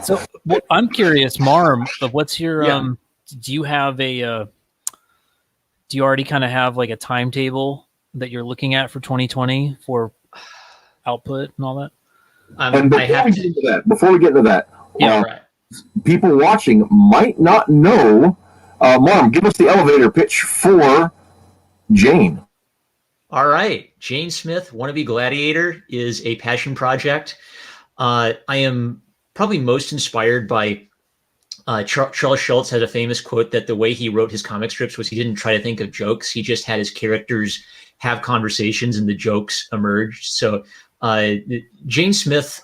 So I'm curious, Marm, what's your Yeah. do you have a do you already kind of have like a timetable that you're looking at for 2020 for output and all that? And I have to. before we get into that, Yeah. Right. people watching might not know. Mom, give us the elevator pitch for Jane. All right. Jane Smith, Wannabe Gladiator, is a passion project. I am probably most inspired by Charles Schultz has a famous quote that the way he wrote his comic strips was he didn't try to think of jokes. He just had his characters have conversations and the jokes emerged. So Jane Smith,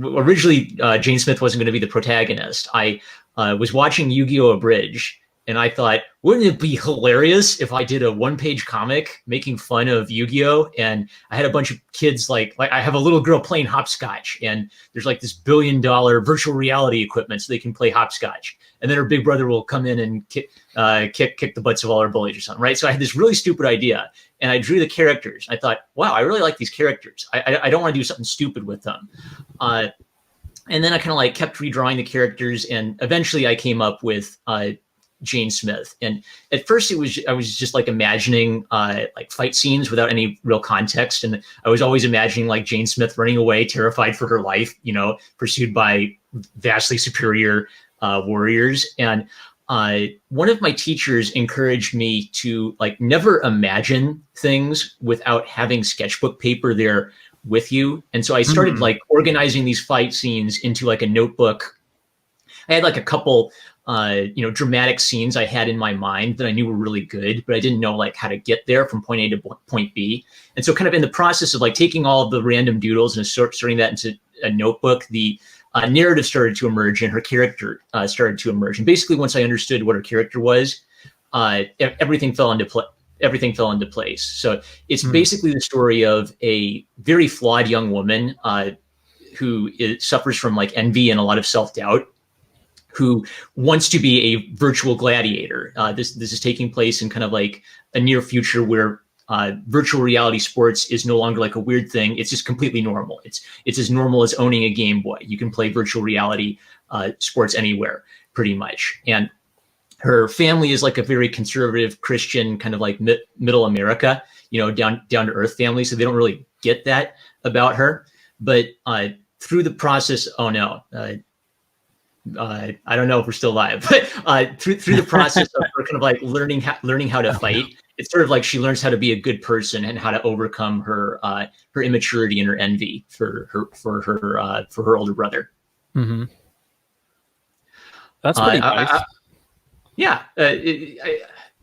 originally Jane Smith wasn't going to be the protagonist. I was watching Yu-Gi-Oh! Abridged, and I thought, wouldn't it be hilarious if I did a one-page comic making fun of Yu-Gi-Oh! And I had a bunch of kids, like I have a little girl playing hopscotch, and there's like this $1 billion virtual reality equipment so they can play hopscotch. And then her big brother will come in and kick the butts of all her bullies or something, right? So I had this really stupid idea, and I drew the characters. I thought, wow, I really like these characters. I don't want to do something stupid with them. And then I kind of like kept redrawing the characters, and eventually I came up with Jane Smith. And at first I was just like imagining like fight scenes without any real context. And I was always imagining like Jane Smith running away, terrified for her life, pursued by vastly superior warriors. And one of my teachers encouraged me to like never imagine things without having sketchbook paper there with you. And so I started like organizing these fight scenes into like a notebook. I had like a couple dramatic scenes I had in my mind that I knew were really good, but I didn't know like how to get there from point A to point B. And so kind of in the process of like taking all of the random doodles and sorting that into a notebook, the narrative started to emerge and her character started to emerge. And basically once I understood what her character was, everything fell into place. So it's basically the story of a very flawed young woman who suffers from like envy and a lot of self-doubt, who wants to be a virtual gladiator. This is taking place in kind of like a near future where virtual reality sports is no longer like a weird thing. It's just completely normal. It's as normal as owning a Game Boy. You can play virtual reality sports anywhere, pretty much. And her family is like a very conservative Christian kind of like middle America, down to earth family. So they don't really get that about her. But through the process, oh no. I don't know if we're still live, but through the process of her kind of like learning how to fight, it's sort of like she learns how to be a good person and how to overcome her immaturity and her envy for her older brother. Mm-hmm. That's pretty nice.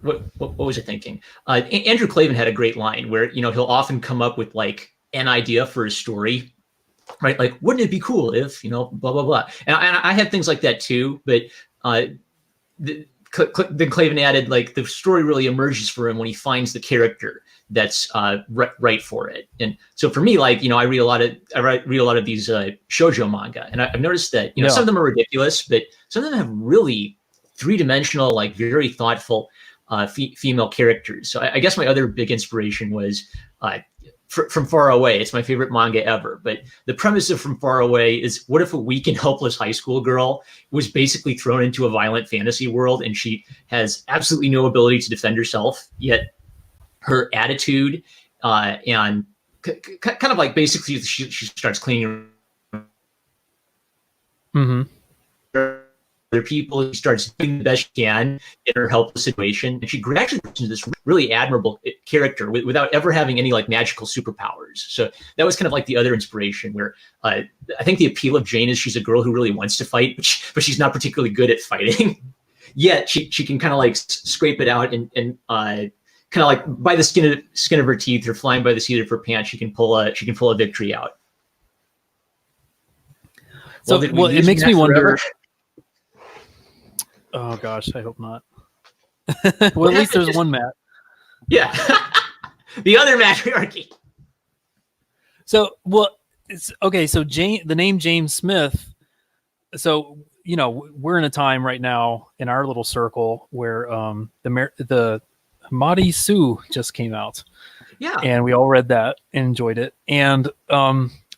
What was I thinking? Andrew Clavin had a great line where he'll often come up with like an idea for a story. Right, like wouldn't it be cool if blah blah blah, and I had things like that too. But then Clavin added like the story really emerges for him when he finds the character that's right for it. And so for me, like I read a lot of these shoujo manga, and I've noticed that some of them are ridiculous, but some of them have really three-dimensional, like very thoughtful female characters. So I guess my other big inspiration was From Far Away. It's my favorite manga ever. But the premise of From Far Away is, what if a weak and helpless high school girl was basically thrown into a violent fantasy world and she has absolutely no ability to defend herself, yet her attitude and kind of like basically she starts cleaning other people. She starts doing the best she can in her helpless situation, and she gradually turns into this really admirable character without ever having any like magical superpowers. So that was kind of like the other inspiration, where I think the appeal of Jane is she's a girl who really wants to fight, but she's not particularly good at fighting. Yet she can kind of like scrape it out and kind of like by the skin of her teeth or flying by the seat of her pants, she can pull a victory out. So it makes me wonder. Oh gosh, I hope not. Well, at least there's one Matt. Yeah, the other Mattriarchy. So it's okay. So the name James Smith. So we're in a time right now in our little circle where the Mahdi Sue just came out. Yeah, and we all read that and enjoyed it. And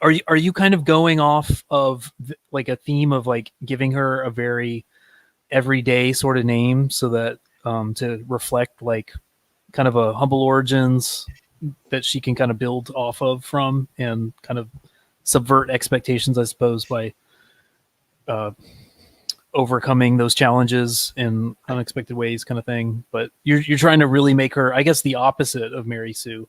are you kind of going off of like a theme of like giving her a very everyday sort of name so that to reflect like kind of a humble origins that she can kind of build off of from and kind of subvert expectations, I suppose, by overcoming those challenges in unexpected ways, kind of thing. But you're trying to really make her, I guess, the opposite of Mary Sue.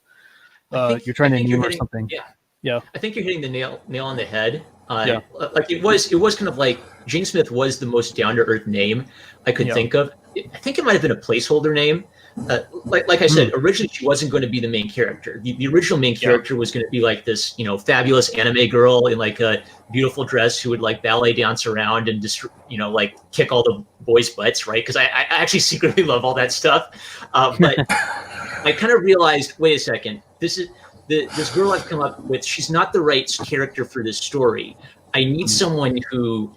You're trying to name her something. Yeah, Yeah. I think you're hitting the nail on the head. Yeah. Like it was kind of like Jane Smith was the most down to earth name I could think of. I think it might have been a placeholder name. Like I said, originally she wasn't going to be the main character. The original main character was going to be like this, fabulous anime girl in like a beautiful dress who would like ballet dance around and just, like kick all the boys' butts, right? Because I actually secretly love all that stuff. But I kind of realized, wait a second, this girl I've come up with, she's not the right character for this story. I need someone who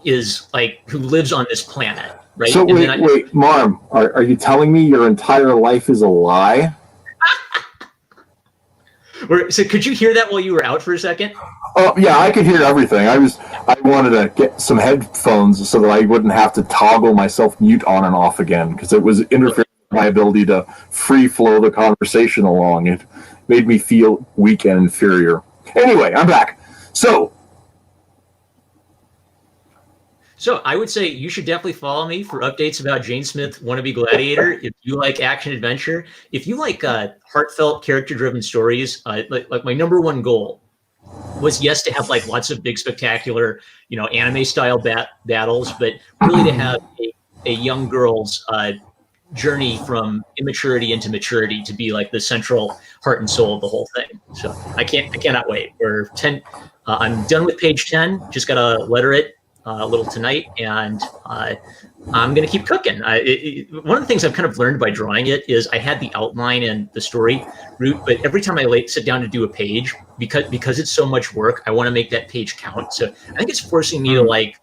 is like, who lives on this planet. Right? So wait, Marm, are you telling me your entire life is a lie? So could you hear that while you were out for a second? Oh yeah, I could hear everything. I wanted to get some headphones so that I wouldn't have to toggle myself mute on and off again because it was interfering with my ability to free flow the conversation along. It made me feel weak and inferior. Anyway, I'm back. So I would say you should definitely follow me for updates about Jane Smith Wannabe Gladiator. If you like action adventure, if you like heartfelt character-driven stories, like my number one goal was to have like lots of big spectacular, anime style battles, but really to have a young girl's journey from immaturity into maturity to be like the central heart and soul of the whole thing. So I cannot wait. We're 10. I'm done with page 10. Just gotta letter it a little tonight, and I'm going to keep cooking. One of the things I've kind of learned by drawing it is I had the outline and the story route, but every time I sit down to do a page, because it's so much work, I want to make that page count. So I think it's forcing me to like,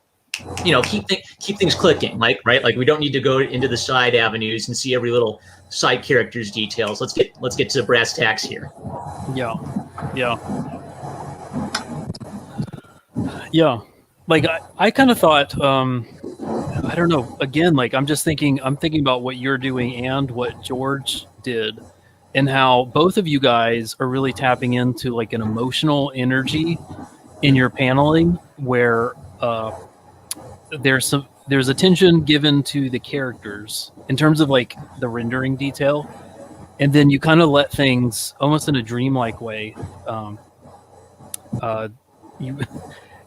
keep things clicking, right? Like we don't need to go into the side avenues and see every little side character's details. Let's get to brass tacks here. Yeah. Like I kind of thought, I don't know. Again, like I'm thinking about what you're doing and what George did, and how both of you guys are really tapping into like an emotional energy in your paneling, where there's attention given to the characters in terms of like the rendering detail, and then you kind of let things almost in a dreamlike way.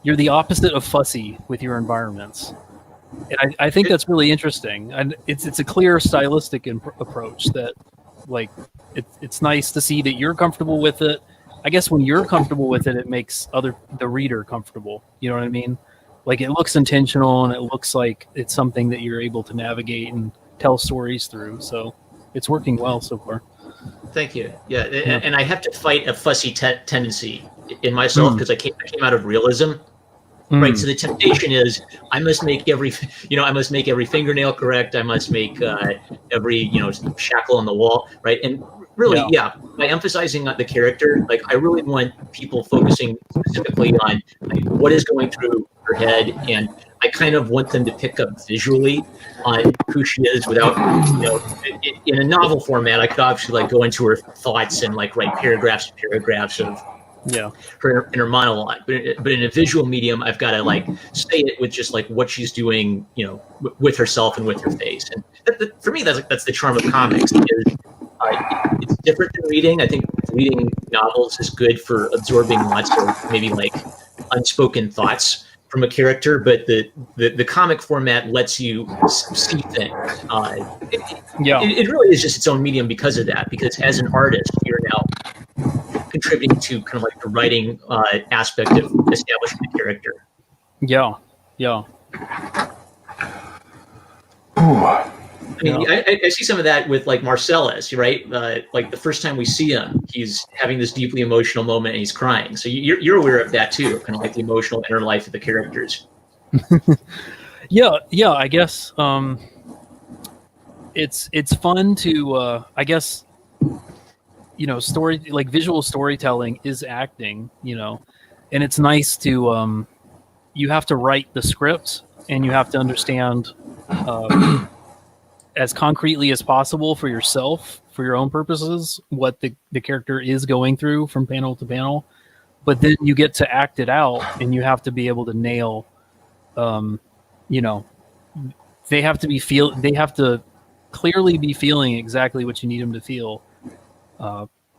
You're the opposite of fussy with your environments, and I think that's really interesting. And it's a clear stylistic approach that, like, it's nice to see that you're comfortable with it. I guess when you're comfortable with it, it makes the reader comfortable. You know what I mean? Like it looks intentional and it looks like it's something that you're able to navigate and tell stories through. So it's working well so far. Thank you. Yeah. And I have to fight a fussy tendency in myself because I came out of realism. Right. So the temptation is I must make every fingernail correct. I must make every, shackle on the wall. Right. And really, by emphasizing the character, like I really want people focusing specifically on like, what is going through her head. And I kind of want them to pick up visually on who she is without, in a novel format, I could obviously like go into her thoughts and like write paragraphs of her inner monologue, but in a visual medium, I've got to like say it with just like what she's doing, with herself and with her face. And for me, that's the charm of comics. It's different than reading. I think reading novels is good for absorbing lots of maybe like unspoken thoughts from a character, but the comic format lets you see things. It really is just its own medium because of that. Because as an artist, you're now contributing to kind of like the writing aspect of establishing the character. Yeah. I mean, I see some of that with like Marcellus, right? Like the first time we see him, he's having this deeply emotional moment and he's crying. So you're aware of that too, kind of like the emotional inner life of the characters. Yeah. I guess it's fun to I guess story like visual storytelling is acting. and it's nice to you have to write the script and you have to understand as concretely as possible for yourself, for your own purposes, what the character is going through from panel to panel. But then you get to act it out, and you have to be able to nail, you know, they have to clearly be feeling exactly what you need them to feel,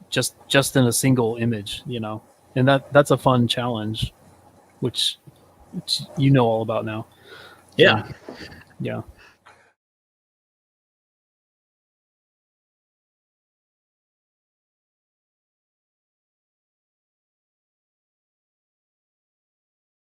just in a single image, you know, and that's a fun challenge, which you know all about now. Yeah. Yeah.